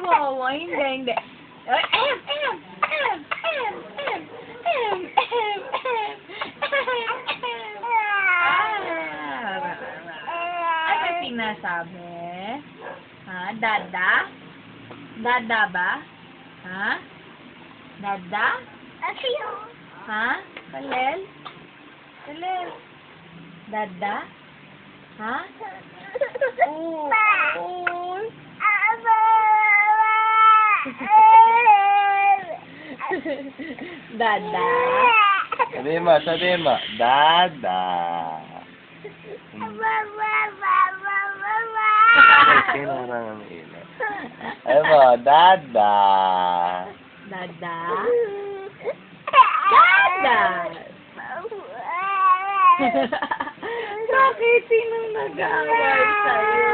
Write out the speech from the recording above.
Wawa, hindi, hindi. Ay, ano sinasabi? Ha? Dada? Dada ba? Ha? Dada? Ha? Kalel? Kalel? Dada? Ha? Oo. Oo. Dada? Sabihin mo. Dada. Sino lang ang ina? Sabihin mo, Dada. Dada? Dada! Bakit? Sinong nag-away sa'yo?